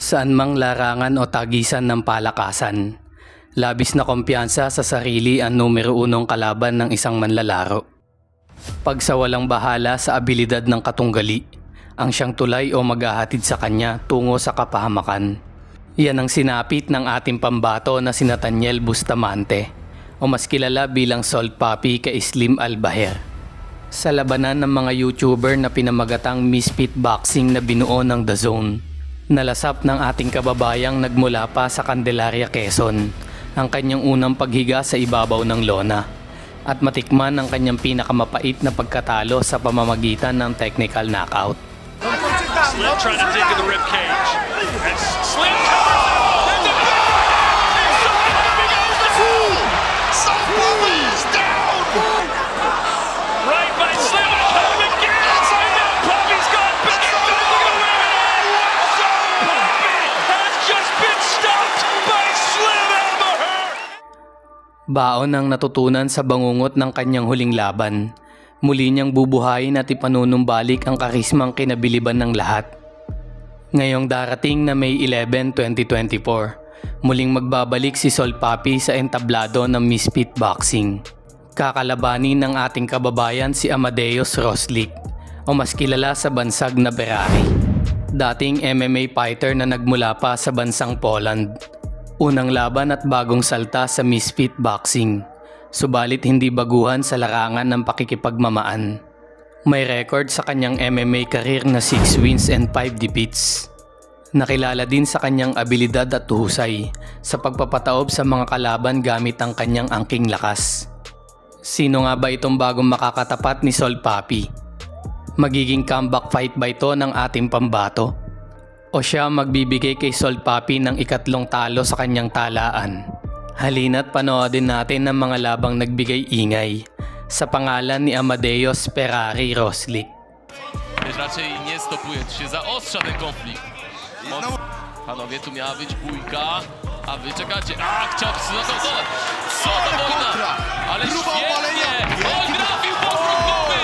Saan mang larangan o tagisan ng palakasan, labis na kumpiyansa sa sarili ang numero unong kalaban ng isang manlalaro. Pagsawalang bahala sa abilidad ng katunggali, ang siyang tulay o maghahatid sa kanya tungo sa kapahamakan. Yan ang sinapit ng ating pambato na si Nathaniel Bustamante o mas kilala bilang Salt Papi kay Slim Albaher. Sa labanan ng mga YouTuber na pinamagatang Misfit Boxing na binuo ng The Zone, nalasap ng ating kababayang nagmula pa sa Candelaria, Quezon ang kanyang unang paghiga sa ibabaw ng lona at matikman ang kanyang pinakamapait na pagkatalo sa pamamagitan ng technical knockout. Slim trying to dig in the rib cage. And Slim covers it. And the Salt Papi is down. Right by Slim and Papi again. And now Papi's gone back. Look at the win. Salt Papi has just been stopped by Slim Albaher. Baon ang natutunan sa bangungot ng kanyang huling laban. Muli niyang bubuhayin at ipanunumbalik ang karismang kinabiliban ng lahat. Ngayong darating na May 11, 2024, muling magbabalik si Salt Papi sa entablado ng Misfit Boxing. Kakalabanin ng ating kababayan si Amadeus Roslik o mas kilala sa bansag na Ferrari. Dating MMA fighter na nagmula pa sa bansang Poland. Unang laban at bagong salta sa Misfit Boxing. Subalit hindi baguhan sa larangan ng pakikipagmamaan. May record sa kanyang MMA career na 6 wins and 5 defeats. Nakilala din sa kanyang abilidad at husay sa pagpapataob sa mga kalaban gamit ang kanyang angking lakas. Sino nga ba itong bagong makakatapat ni Salt Papi? Magiging comeback fight ba ito ng ating pambato? O siya magbibigay kay Salt Papi ng ikatlong talo sa kanyang talaan? Halina't panoodin natin ang mga labang nagbigay ingay sa pangalan ni Amadeus Ferrari Roslik. Raczej nie stopuje, to się zaostrza ten konflikt. Panowie, tu miała być bójka, a wy czekacie. Chciał znokautować. Co to wojna? Ale świetnie! Oj, trafił podwrótkowy!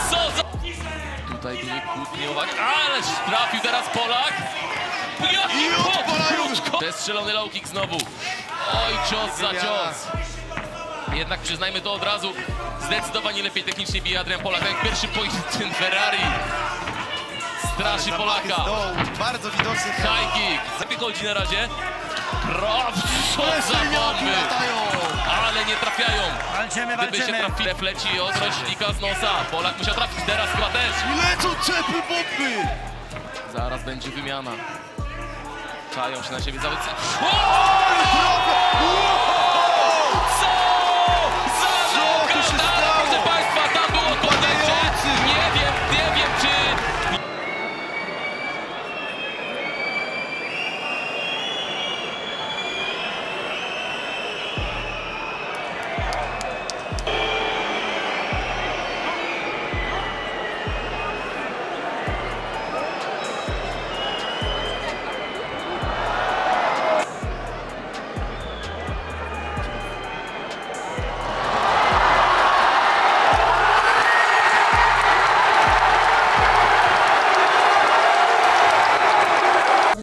Co za... Tutaj były kłótnie, uwaga. Ależ trafił teraz Polak. Jaki podwrótko! Zestrzelony low kick znowu. Oj, cios za cios. Jednak przyznajmy to od razu, zdecydowanie lepiej technicznie bije Adrian Polak. Jak pierwszy pojedynek Ferrari straszy Polaka. Bardzo widoczny High kick. Wychodzi na razie. Co za bomby. Ale nie trafiają. Gdyby się trafili, refleci od roślika z nosa. Polak musiał trafić teraz chyba też. I lecą cepy bomby. Zaraz będzie wymiana. Czają się na siebie cały...